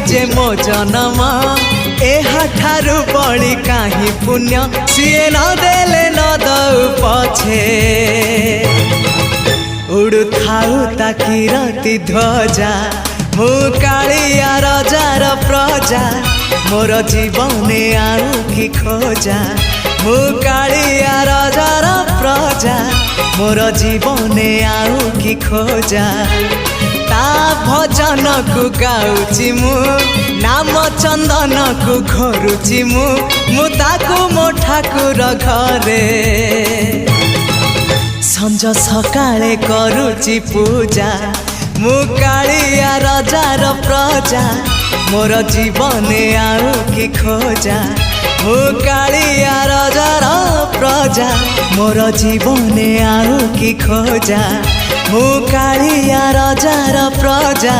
जे मो जन्म एहाठारु बड़ी काहे पुण्य सिए न देले न दउ पछे उड़ु थाउ ताकि रति ध्वजा मु कालिया रजार प्रजा मोर जीवने आउ कि खोजा मु कालिया रजार प्रजा मोर जीवने आउ कि खोजा ता भजन को गाउची मु नाम चंदन को घरुची मु ताकू मो ठाकुर घरे संज सकाळे करुची पूजा मु कालिया रजार प्रजा मोर जीवने आउ कि खोजा मु कालिया रजार प्रजा मोर जीवने आउ कि खोजा मु कालिया रजार प्रजा।